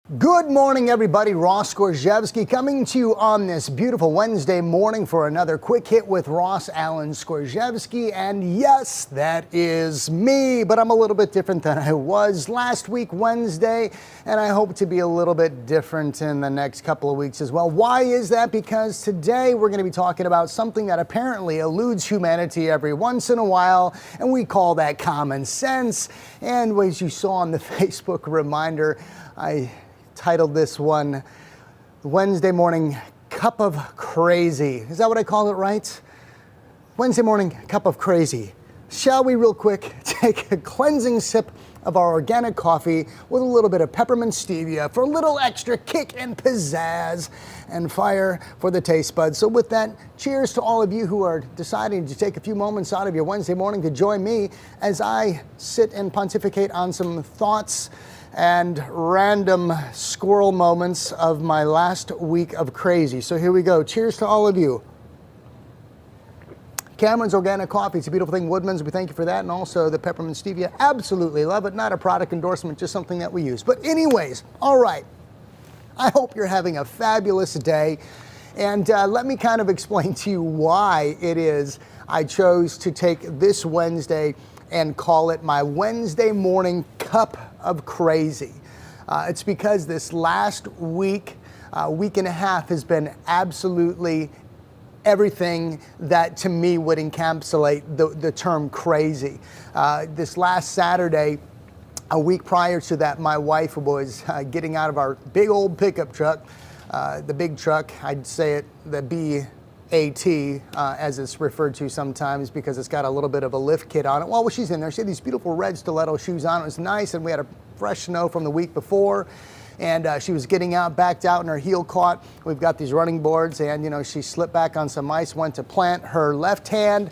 Good morning, everybody. Ross Skorzewski coming to you on this beautiful Wednesday morning for another quick hit with Ross Allen Skorzewski. And yes, that is me, but I'm a little bit different than I was last week, Wednesday, and I hope to be a little bit different in the next couple of weeks as well. Why is that? Because today we're going to be talking about something that apparently eludes humanity every once in a while, and we call that common sense. And as you saw on the Facebook reminder, I titled this one Wednesday Morning Cup of Crazy. Is that what I call it, right? Wednesday morning cup of crazy. Shall we real quick take a cleansing sip of our organic coffee with a little bit of peppermint stevia for a little extra kick and pizzazz and fire for the taste buds. So with that, cheers to all of you who are deciding to take a few moments out of your Wednesday morning to join me as I sit and pontificate on some thoughts and random squirrel moments of my last week of crazy. So here we go. Cheers to all of you. Cameron's Organic Coffee. It's a beautiful thing. Woodman's, we thank you for that. And also the peppermint stevia. Absolutely love it. Not a product endorsement, just something that we use. But anyways, all right. I hope you're having a fabulous day. And let me kind of explain to you why it is I chose to take this Wednesday and call it my Wednesday morning cup of crazy. It's because this last week, week and a half has been absolutely everything that to me would encapsulate the term crazy. This last Saturday, a week prior to that, my wife was getting out of our big old pickup truck, the big truck, I'd say it, the BAT, as it's referred to sometimes because it's got a little bit of a lift kit on it. Well, she's in there. She had these beautiful red stiletto shoes on. It was nice, and we had a fresh snow from the week before, and she was getting out, backed out, and her heel caught. We've got these running boards, and she slipped back on some ice, went to plant her left hand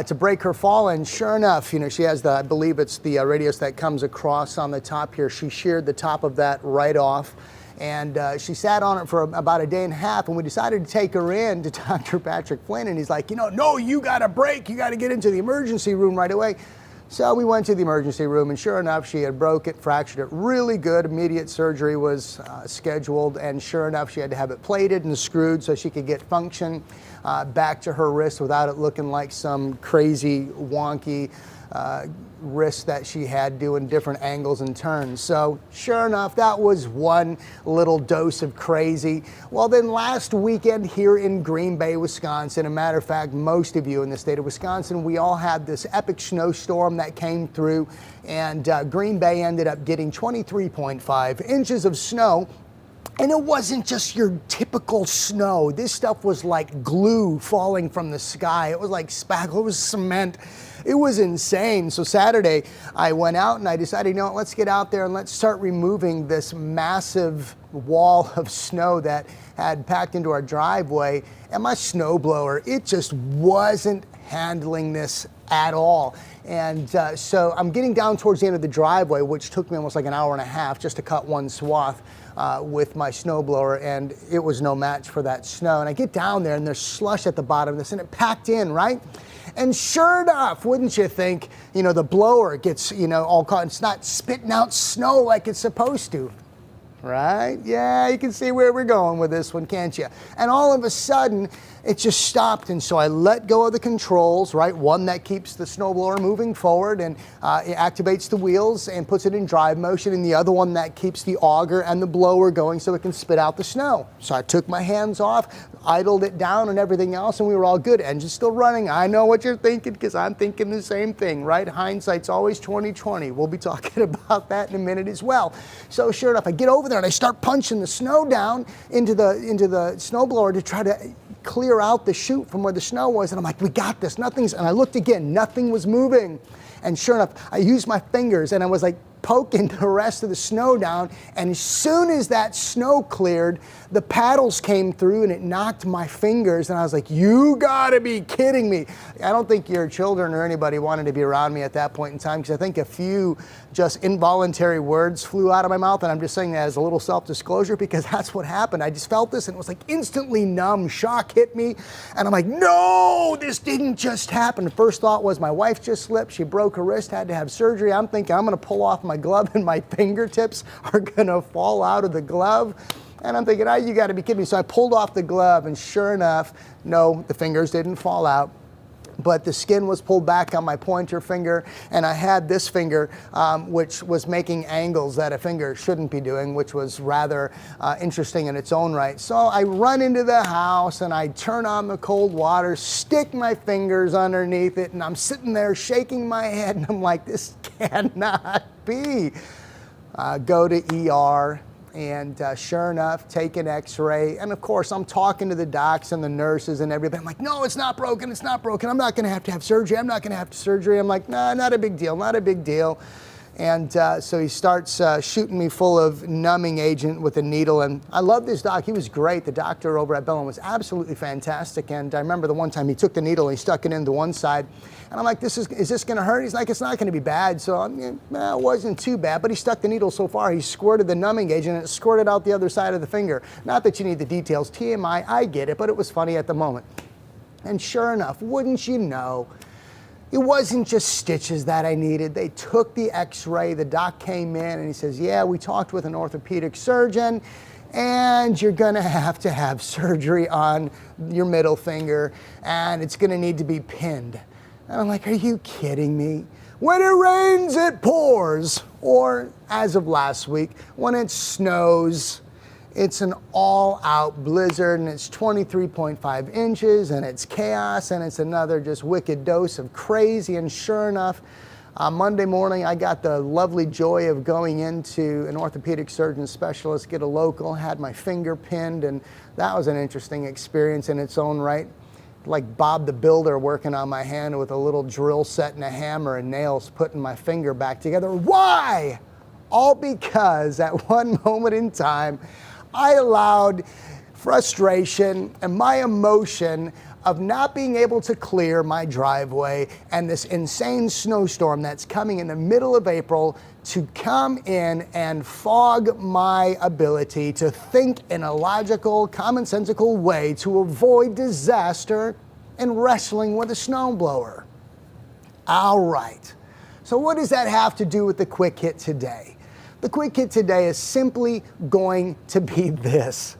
to break her fall, and sure enough, she has I believe it's the radius that comes across on the top here. She sheared the top of that right off. And she sat on it for about a day and a half, and we decided to take her in to Dr. Patrick Flynn, and he's like, no, you got to break. You got to get into the emergency room right away. So we went to the emergency room, and sure enough, she had broke it, fractured it really good. Immediate surgery was scheduled, and sure enough, she had to have it plated and screwed so she could get function back to her wrist without it looking like some crazy, wonky wrist that she had doing different angles and turns. So sure enough, that was one little dose of crazy. Well, then last weekend here in Green Bay, Wisconsin, a matter of fact, most of you in the state of Wisconsin, we all had this epic snowstorm that came through, and Green Bay ended up getting 23.5 inches of snow. And it wasn't just your typical snow. This stuff was like glue falling from the sky. It was like spackle, it was cement. It was insane. So Saturday, I went out and I decided, let's get out there and let's start removing this massive wall of snow that had packed into our driveway. And my snowblower, it just wasn't handling this at all. And so I'm getting down towards the end of the driveway, which took me almost like an hour and a half just to cut one swath with my snowblower, and it was no match for that snow. And I get down there and there's slush at the bottom of this, and it packed in, right? And sure enough, wouldn't you think, the blower gets, all caught, it's not spitting out snow like it's supposed to. Right? Yeah, you can see where we're going with this one, can't you? And all of a sudden, it just stopped, and so I let go of the controls, right? One that keeps the snowblower moving forward and it activates the wheels and puts it in drive motion, and the other one that keeps the auger and the blower going so it can spit out the snow. So I took my hands off, idled it down and everything else, and we were all good. Engine's still running. I know what you're thinking because I'm thinking the same thing, right? Hindsight's always 20/20. We'll be talking about that in a minute as well. So sure enough, I get over there and I start punching the snow down into the snowblower to try to clear out the chute from where the snow was, and I'm like, we got this, and I looked again, nothing was moving. And sure enough, I used my fingers and I was like poking the rest of the snow down, and as soon as that snow cleared, the paddles came through and it knocked my fingers, and I was like, you gotta be kidding me. I don't think your children or anybody wanted to be around me at that point in time, because I think a few just involuntary words flew out of my mouth, and I'm just saying that as a little self-disclosure because that's what happened. I just felt this and it was like instantly numb. Shock hit me, and I'm like, no, this didn't just happen. The first thought was my wife just slipped, she broke her wrist, had to have surgery. I'm thinking I'm gonna pull off my my glove and my fingertips are gonna fall out of the glove. And I'm thinking, you gotta be kidding me. So I pulled off the glove, and sure enough, no, the fingers didn't fall out, but the skin was pulled back on my pointer finger, and I had this finger, which was making angles that a finger shouldn't be doing, which was rather interesting in its own right. So I run into the house, and I turn on the cold water, stick my fingers underneath it, and I'm sitting there shaking my head, and I'm like, this cannot be. Go to ER. And sure enough, take an x-ray. And of course, I'm talking to the docs and the nurses and everybody. I'm like, no, it's not broken, it's not broken. I'm not gonna have to have surgery, I'm not gonna have surgery. I'm like, nah, not a big deal, not a big deal. And so he starts shooting me full of numbing agent with a needle. And I love this doc, he was great. The doctor over at Bellin was absolutely fantastic. And I remember the one time he took the needle and he stuck it into one side. And I'm like, is this gonna hurt? He's like, it's not gonna be bad. So it wasn't too bad, but he stuck the needle so far, he squirted the numbing agent and it squirted out the other side of the finger. Not that you need the details, TMI, I get it, but it was funny at the moment. And sure enough, wouldn't you know, it wasn't just stitches that I needed. They took the x-ray, the doc came in and he says, yeah, we talked with an orthopedic surgeon and you're gonna have to have surgery on your middle finger and it's gonna need to be pinned. And I'm like, are you kidding me? When it rains, it pours. Or as of last week, when it snows, it's an all-out blizzard and it's 23.5 inches and it's chaos and it's another just wicked dose of crazy. And sure enough, Monday morning, I got the lovely joy of going into an orthopedic surgeon specialist, get a local, had my finger pinned, and that was an interesting experience in its own right. Like Bob the Builder working on my hand with a little drill set and a hammer and nails, putting my finger back together. Why? All because at one moment in time, I allowed frustration and my emotion of not being able to clear my driveway and this insane snowstorm that's coming in the middle of April to come in and fog my ability to think in a logical, commonsensical way to avoid disaster and wrestling with a snowblower. All right, so what does that have to do with the quick hit today? The quick hit today is simply going to be this.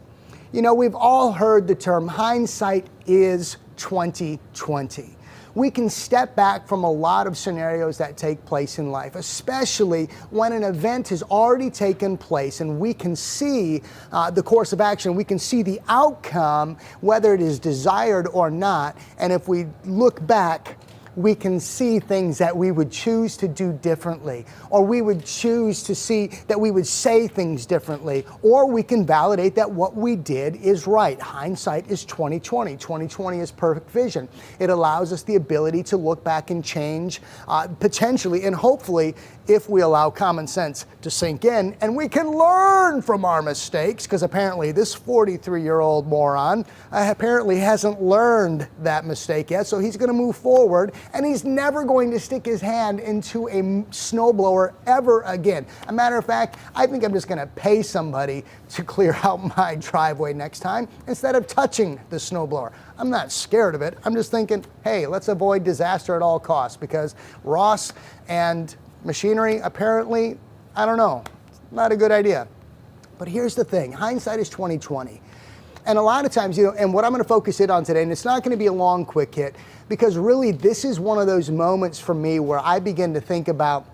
You know, we've all heard the term hindsight is 2020. We can step back from a lot of scenarios that take place in life, especially when an event has already taken place and we can see the course of action, we can see the outcome, whether it is desired or not. And if we look back, we can see things that we would choose to do differently, or we would choose to see that we would say things differently, or we can validate that what we did is right. Hindsight is 2020. 2020 is perfect vision. It allows us the ability to look back and change, potentially and hopefully, if we allow common sense to sink in, and we can learn from our mistakes, because apparently this 43-year-old moron apparently hasn't learned that mistake yet, so he's gonna move forward, and he's never going to stick his hand into a snowblower ever again. A matter of fact, I think I'm just gonna pay somebody to clear out my driveway next time instead of touching the snowblower. I'm not scared of it. I'm just thinking, hey, let's avoid disaster at all costs, because Ross and machinery, apparently, I don't know, not a good idea. But here's the thing, hindsight is 2020. And a lot of times, you know, and what I'm gonna focus it on today, and it's not gonna be a long quick hit, because really this is one of those moments for me where I begin to think about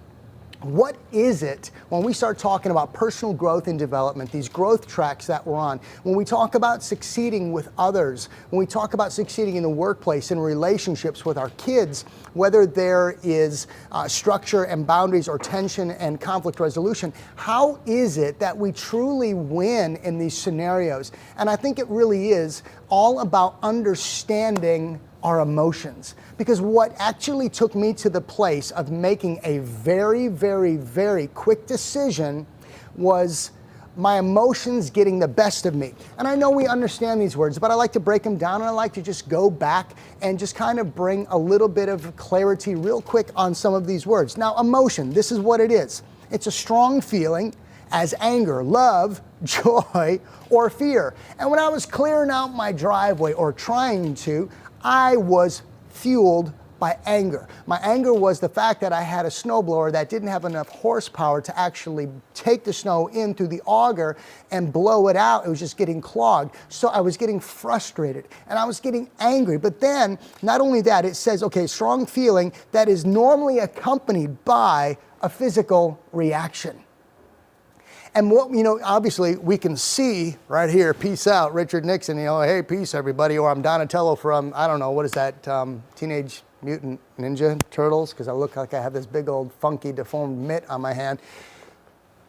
what is it when we start talking about personal growth and development, these growth tracks that we're on, when we talk about succeeding with others, when we talk about succeeding in the workplace, in relationships with our kids, whether there is structure and boundaries or tension and conflict resolution, how is it that we truly win in these scenarios? And I think it really is all about understanding our emotions. Because what actually took me to the place of making a very, very, very quick decision was my emotions getting the best of me. And I know we understand these words, but I like to break them down, and I like to just go back and just kind of bring a little bit of clarity real quick on some of these words. Now, emotion, this is what it is. It's a strong feeling, as anger, love, joy, or fear. And when I was clearing out my driveway, or trying to, I was fueled by anger. My anger was the fact that I had a snowblower that didn't have enough horsepower to actually take the snow in through the auger and blow it out. It was just getting clogged. So I was getting frustrated and I was getting angry. But then, not only that, it says, okay, strong feeling that is normally accompanied by a physical reaction. And what, obviously we can see right here, peace out, Richard Nixon, hey, peace everybody, or I'm Donatello from, I don't know, what is that, Teenage Mutant Ninja Turtles, because I look like I have this big old funky deformed mitt on my hand.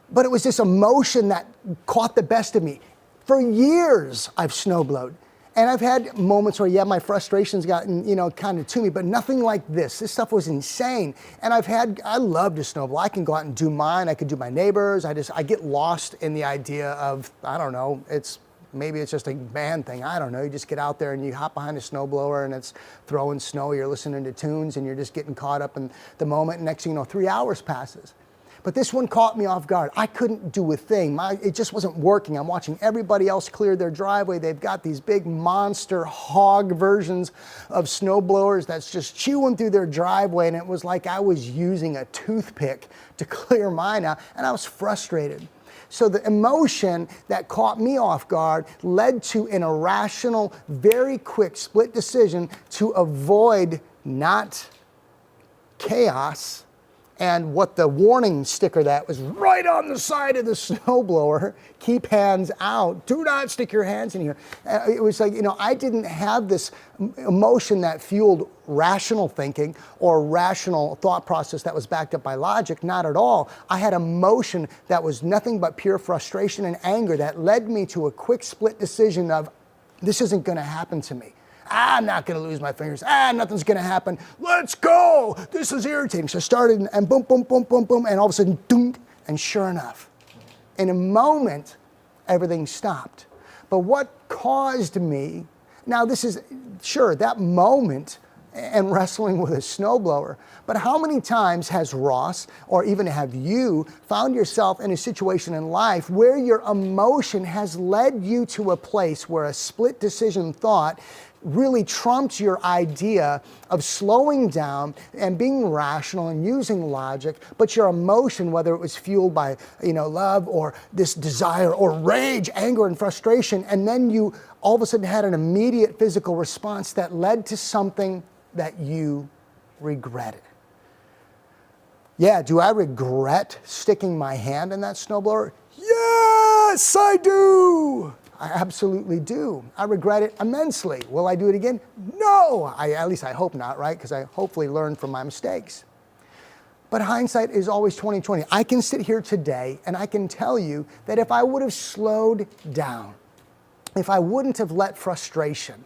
But it was this emotion that caught the best of me. For years I've snowblowed. And I've had moments where, yeah, my frustration's gotten, kind of to me, but nothing like this. This stuff was insane. And I love to snowblow. I can go out and do mine. I can do my neighbors. I get lost in the idea of, I don't know, maybe it's just a band thing. I don't know. You just get out there and you hop behind a snowblower and it's throwing snow. You're listening to tunes and you're just getting caught up in the moment. And next thing you know, 3 hours passes. But this one caught me off guard. I couldn't do a thing. It just wasn't working. I'm watching everybody else clear their driveway. They've got these big monster hog versions of snowblowers that's just chewing through their driveway. And it was like I was using a toothpick to clear mine out. And I was frustrated. So the emotion that caught me off guard led to an irrational, very quick split decision to avoid not chaos, and what the warning sticker that was right on the side of the snowblower, keep hands out, do not stick your hands in here. It was like, I didn't have this emotion that fueled rational thinking or rational thought process that was backed up by logic, not at all. I had emotion that was nothing but pure frustration and anger that led me to a quick split decision of, this isn't gonna happen to me. I'm not going to lose my fingers. Nothing's going to happen. Let's go. This is irritating. So I started and boom, boom, boom, boom, boom. And all of a sudden, dunk. And sure enough, in a moment, everything stopped. But what caused me, now this is, sure, that moment and wrestling with a snowblower, but how many times has Ross, or even have you, found yourself in a situation in life where your emotion has led you to a place where a split decision thought really trumps your idea of slowing down and being rational and using logic, but your emotion, whether it was fueled by, love or this desire or rage, anger and frustration, and then you all of a sudden had an immediate physical response that led to something that you regretted. Yeah, do I regret sticking my hand in that snowblower? Yes, I do. I absolutely do. I regret it immensely. Will I do it again? No, at least I hope not, right? Because I hopefully learned from my mistakes. But hindsight is always 20/20. I can sit here today and I can tell you that if I would have slowed down, if I wouldn't have let frustration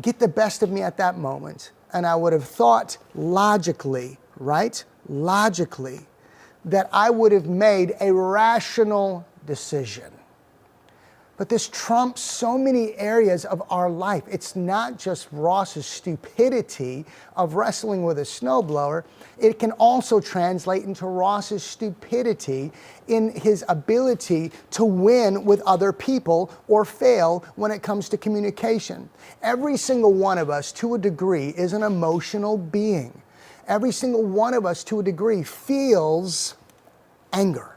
get the best of me at that moment, and I would have thought logically, right? Logically, that I would have made a rational decision. But this trumps so many areas of our life. It's not just Ross's stupidity of wrestling with a snowblower. It can also translate into Ross's stupidity in his ability to win with other people or fail when it comes to communication. Every single one of us, to a degree, is an emotional being. Every single one of us, to a degree, feels anger,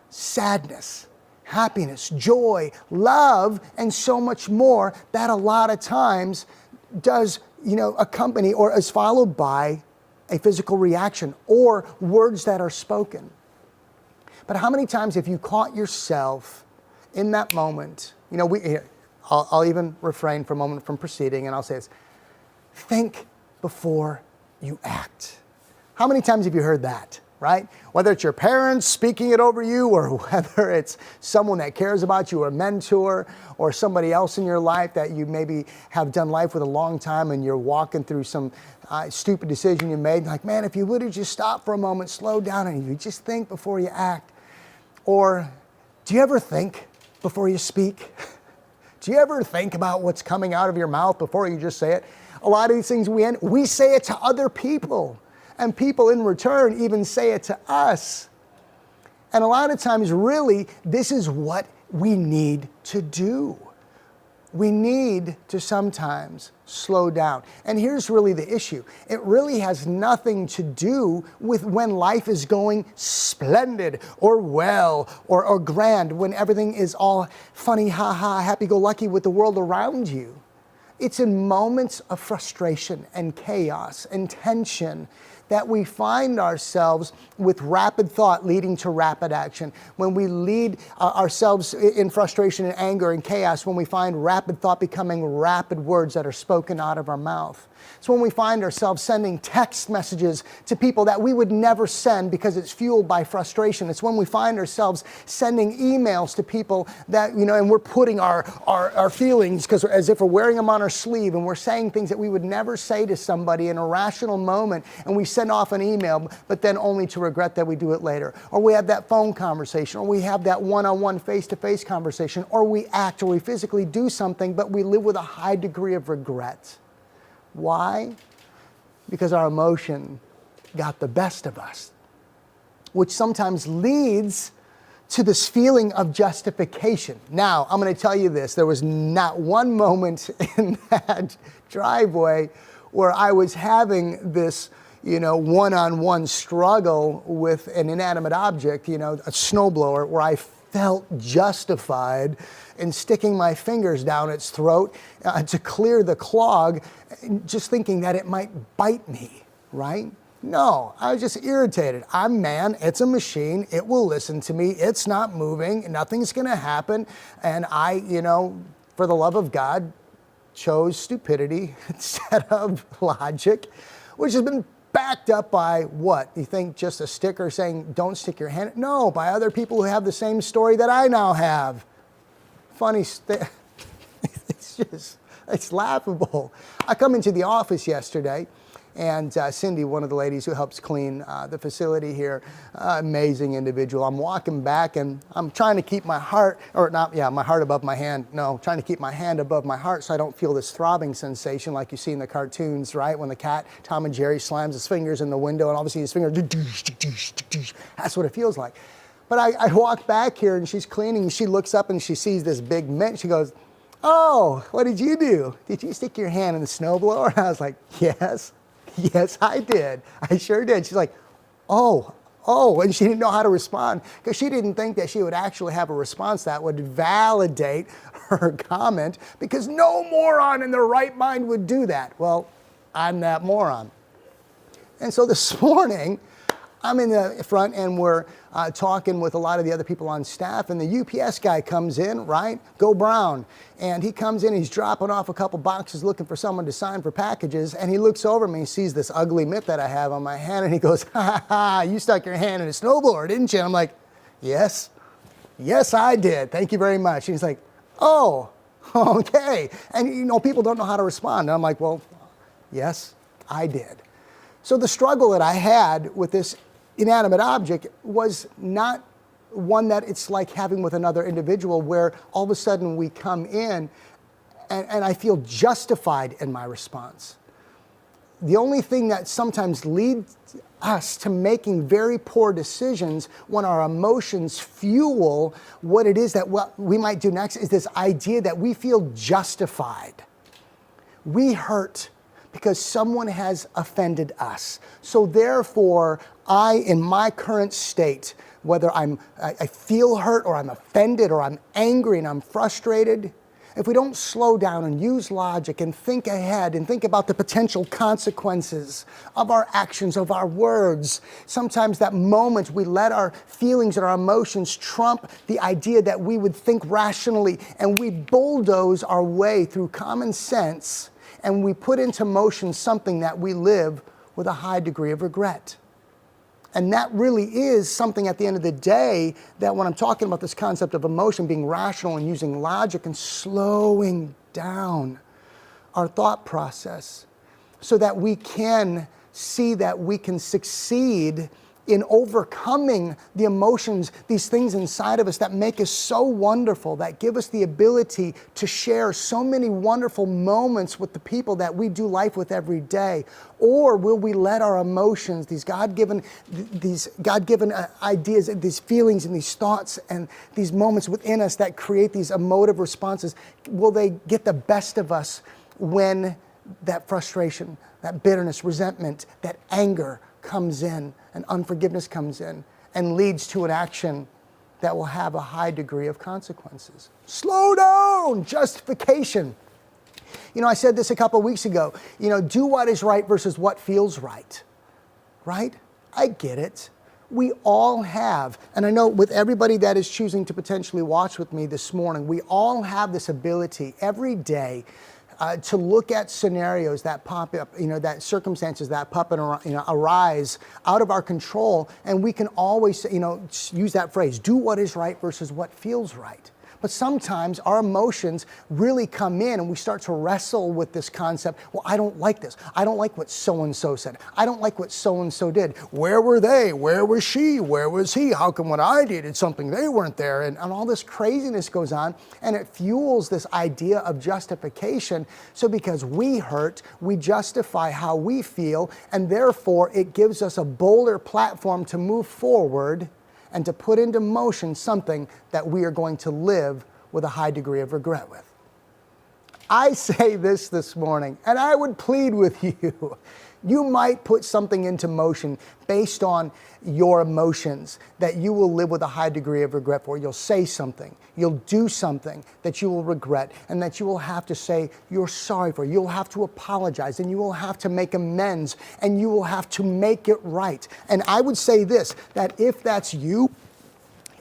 sadness, happiness, joy, love, and so much more that a lot of times does, accompany or is followed by a physical reaction or words that are spoken. But how many times have you caught yourself in that moment? I'll even refrain for a moment from proceeding and I'll say this: think before you act. How many times have you heard that? Right? Whether it's your parents speaking it over you, or whether it's someone that cares about you, or a mentor, or somebody else in your life that you maybe have done life with a long time and you're walking through some stupid decision you made. Like, man, if you would have just stopped for a moment, slow down, and you just think before you act. Or do you ever think before you speak? Do you ever think about what's coming out of your mouth before you just say it? A lot of these things we say it to other people. And people in return even say it to us. And a lot of times, really, this is what we need to do. we need to sometimes slow down. And here's really the issue. It really has nothing to do with when life is going splendid or well or grand, when everything is all funny, ha-ha, happy-go-lucky with the world around you. It's in moments of frustration and chaos and tension that we find ourselves with rapid thought leading to rapid action. When we lead ourselves in frustration and anger and chaos, when we find rapid thought becoming rapid words that are spoken out of our mouth. It's when we find ourselves sending text messages to people that we would never send because it's fueled by frustration. It's when we find ourselves sending emails to people that, and we're putting our feelings, because as if we're wearing them on our sleeve, and we're saying things that we would never say to somebody in a rational moment, and we send off an email, but then only to regret that we do it later. Or we have that phone conversation, or we have that one-on-one face-to-face conversation, or we act or we physically do something, but we live with a high degree of regret. Why? Because our emotion got the best of us, which sometimes leads to this feeling of justification. Now, I'm going to tell you this. There was not one moment in that driveway where I was having this, one-on-one struggle with an inanimate object, a snowblower, where I felt justified in sticking my fingers down its throat to clear the clog, just thinking that it might bite me, right? No, I was just irritated. I'm man, it's a machine, it will listen to me, it's not moving, nothing's gonna happen, and I, for the love of God, chose stupidity instead of logic, which has been backed up by what? You think just a sticker saying, don't stick your hand? No, by other people who have the same story that I now have. Funny, it's laughable. I come into the office yesterday, and Cindy, one of the ladies who helps clean the facility here, amazing individual. I'm walking back and I'm trying to keep my heart, my heart above my hand. No, trying to keep my hand above my heart so I don't feel this throbbing sensation like you see in the cartoons, right? When the cat, Tom and Jerry, slams his fingers in the window and obviously his fingers, that's what it feels like. But I walk back here and she's cleaning and she looks up and she sees this big mint. She goes, "Oh, what did you do? Did you stick your hand in the snowblower?" And I was like, "Yes. Yes, I did. I sure did." She's like, oh, and she didn't know how to respond because she didn't think that she would actually have a response that would validate her comment, because no moron in their right mind would do that. Well, I'm that moron. And so this morning, I'm in the front and we're talking with a lot of the other people on staff, and the UPS guy comes in, right? Go Brown. And he comes in, he's dropping off a couple boxes looking for someone to sign for packages, and he looks over at me, he sees this ugly mitt that I have on my hand, and he goes, "Ha ha, you stuck your hand in a snowblower, didn't you?" And I'm like, yes, I did. Thank you very much. And he's like, "Oh, okay." And people don't know how to respond. And I'm like, well, yes, I did. So the struggle that I had with this inanimate object was not one that it's like having with another individual, where all of a sudden we come in and I feel justified in my response. The only thing that sometimes leads us to making very poor decisions when our emotions fuel what it is that what we might do next is this idea that we feel justified. We hurt because someone has offended us. So therefore, I, in my current state, whether I feel hurt or I'm offended or I'm angry and I'm frustrated, if we don't slow down and use logic and think ahead and think about the potential consequences of our actions, of our words, sometimes that moment we let our feelings and our emotions trump the idea that we would think rationally, and we bulldoze our way through common sense, and we put into motion something that we live with a high degree of regret. And that really is something at the end of the day, that when I'm talking about this concept of emotion being rational and using logic and slowing down our thought process so that we can see that we can succeed in overcoming the emotions, these things inside of us that make us so wonderful, that give us the ability to share so many wonderful moments with the people that we do life with every day? Or will we let our emotions, these God-given ideas, these feelings and these thoughts and these moments within us that create these emotive responses, will they get the best of us when that frustration, that bitterness, resentment, that anger comes in and unforgiveness comes in and leads to an action that will have a high degree of consequences? Slow down! Justification. I said this a couple of weeks ago, do what is right versus what feels right, right? I get it. We all have, and I know with everybody that is choosing to potentially watch with me this morning, we all have this ability every day to look at scenarios that pop up, that circumstances that pop and arise out of our control, and we can always, use that phrase, do what is right versus what feels right. But sometimes our emotions really come in and we start to wrestle with this concept. Well, I don't like this. I don't like what so-and-so said. I don't like what so-and-so did. Where were they? Where was she? Where was he? How come when I did something, they weren't there? And all this craziness goes on, and it fuels this idea of justification. So because we hurt, we justify how we feel, and therefore it gives us a bolder platform to move forward and to put into motion something that we are going to live with a high degree of regret with. I say this morning, and I would plead with you, you might put something into motion based on your emotions that you will live with a high degree of regret for. You'll say something, you'll do something that you will regret, and that you will have to say you're sorry for. You'll have to apologize, and you will have to make amends, and you will have to make it right. And I would say this, that if that's you,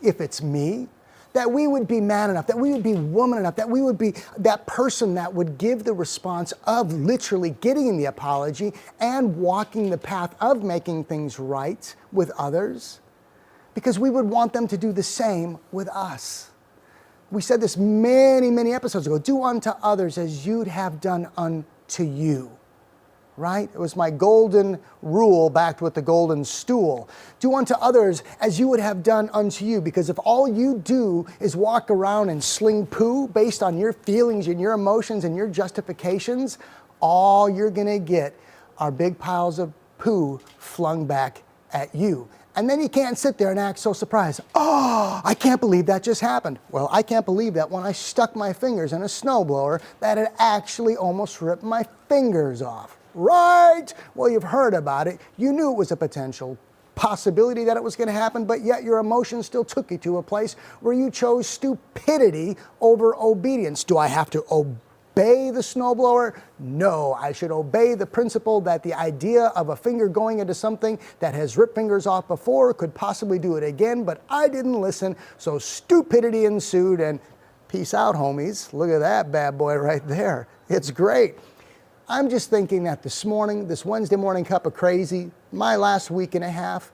if it's me, that we would be man enough, that we would be woman enough, that we would be that person that would give the response of literally getting the apology and walking the path of making things right with others, because we would want them to do the same with us. We said this many, many episodes ago, do unto others as you'd have done unto you. Right? It was my golden rule backed with the golden stool. Do unto others as you would have done unto you, because if all you do is walk around and sling poo based on your feelings and your emotions and your justifications, all you're going to get are big piles of poo flung back at you. And then you can't sit there and act so surprised. Oh, I can't believe that just happened. Well, I can't believe that when I stuck my fingers in a snowblower, that it actually almost ripped my fingers off. Right? Well, you've heard about it. You knew it was a potential possibility that it was going to happen, but yet your emotions still took you to a place where you chose stupidity over obedience. Do I have to obey the snowblower? No, I should obey the principle that the idea of a finger going into something that has ripped fingers off before could possibly do it again, but I didn't listen, so stupidity ensued, and peace out, homies. Look at that bad boy right there. It's great. I'm just thinking that this morning, this Wednesday morning cup of crazy, my last week and a half,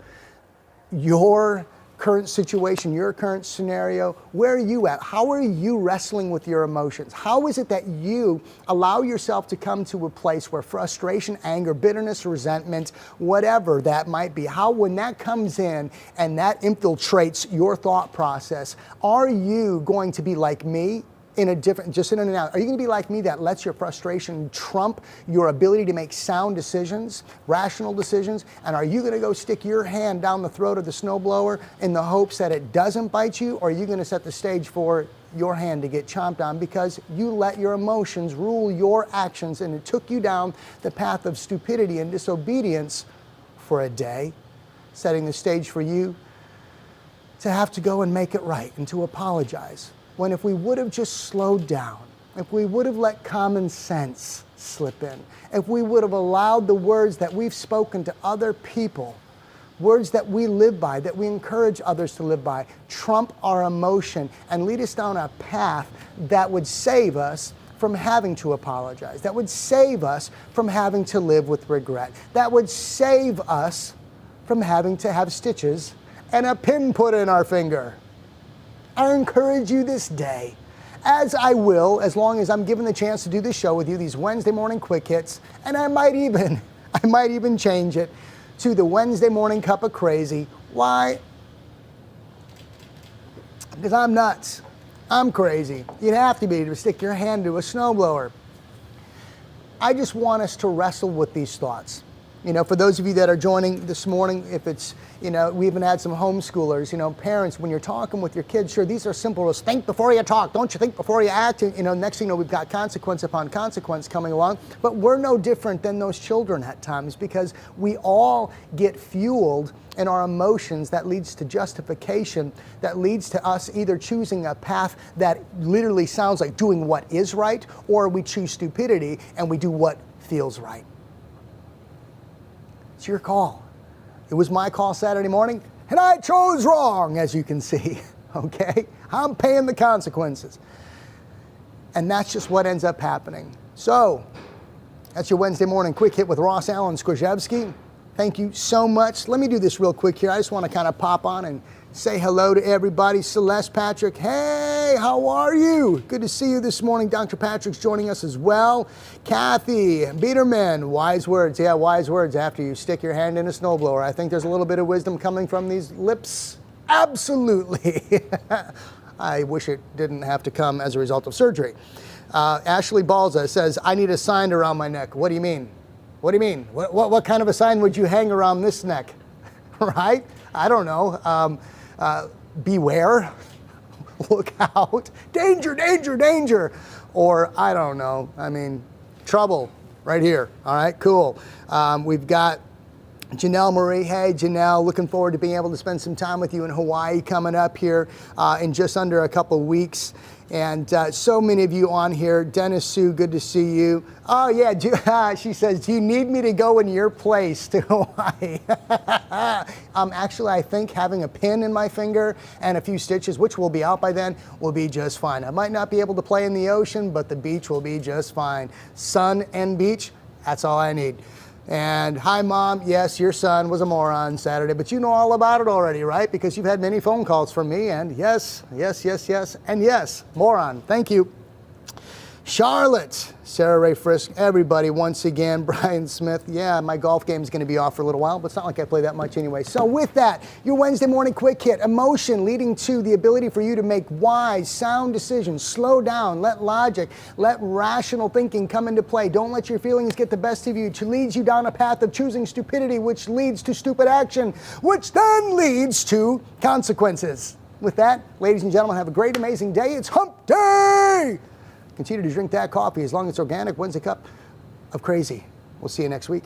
your current situation, your current scenario, where are you at? How are you wrestling with your emotions? How is it that you allow yourself to come to a place where frustration, anger, bitterness, resentment, whatever that might be, how when that comes in and that infiltrates your thought process, are you going to be like me? In a different, just in and out. Are you going to be like me that lets your frustration trump your ability to make sound decisions, rational decisions? And are you going to go stick your hand down the throat of the snowblower in the hopes that it doesn't bite you? Or are you going to set the stage for your hand to get chomped on because you let your emotions rule your actions, and it took you down the path of stupidity and disobedience for a day, setting the stage for you to have to go and make it right and to apologize? When if we would have just slowed down, if we would have let common sense slip in, if we would have allowed the words that we've spoken to other people, words that we live by, that we encourage others to live by, trump our emotion and lead us down a path that would save us from having to apologize, that would save us from having to live with regret, that would save us from having to have stitches and a pin put in our finger. I encourage you this day, as I will, as long as I'm given the chance to do this show with you, these Wednesday morning quick hits, and I might even change it to the Wednesday morning cup of crazy. Why? Because I'm nuts. I'm crazy. You'd have to be to stick your hand to a snowblower. I just want us to wrestle with these thoughts. You know, for those of you that are joining this morning, if it's, you know, we even had some homeschoolers, you know, parents, when you're talking with your kids, sure, these are simple rules. Think before you talk. Don't you think before you act? You know, next thing you know, we've got consequence upon consequence coming along. But we're no different than those children at times, because we all get fueled in our emotions. That leads to justification, that leads to us either choosing a path that literally sounds like doing what is right, or we choose stupidity and we do what feels right. It's your call. It was my call Saturday morning, and I chose wrong, as you can see, okay? I'm paying the consequences. And that's just what ends up happening. So, that's your Wednesday morning quick hit with Ross Allen Skrzyjewski. Thank you so much. Let me do this real quick here. I just want to kind of pop on and say hello to everybody. Celeste Patrick, hey, how are you? Good to see you this morning. Dr. Patrick's joining us as well. Kathy Biederman, wise words. Yeah, wise words after you stick your hand in a snowblower. I think there's a little bit of wisdom coming from these lips. Absolutely. I wish it didn't have to come as a result of surgery. Ashley Balza says, I need a sign around my neck. What do you mean? What do you mean? What kind of a sign would you hang around this neck? Right? I don't know. Beware, look out, danger, danger, danger. Or I don't know, I mean, trouble right here. All right, cool. We've got Janelle Marie. Hey, Janelle, looking forward to being able to spend some time with you in Hawaii coming up here in just under a couple weeks. And so many of you on here. Dennis Sue, good to see you. Oh, yeah, she says, do you need me to go in your place to Hawaii? Actually, I think having a pin in my finger and a few stitches, which will be out by then, will be just fine. I might not be able to play in the ocean, but the beach will be just fine. Sun and beach, that's all I need. And hi, Mom. Yes, your son was a moron Saturday, but you know all about it already, right? Because you've had many phone calls from me, and yes, yes, yes, yes, and yes, moron. Thank you. Charlotte, Sarah Ray Frisk, everybody once again, Brian Smith. Yeah, my golf game is going to be off for a little while, but it's not like I play that much anyway. So with that, your Wednesday morning quick hit, emotion leading to the ability for you to make wise, sound decisions. Slow down, let logic, let rational thinking come into play. Don't let your feelings get the best of you, which leads you down a path of choosing stupidity, which leads to stupid action, which then leads to consequences. With that, ladies and gentlemen, have a great, amazing day. It's hump day! Continue to drink that coffee as long as it's organic, wins a cup of crazy. We'll see you next week.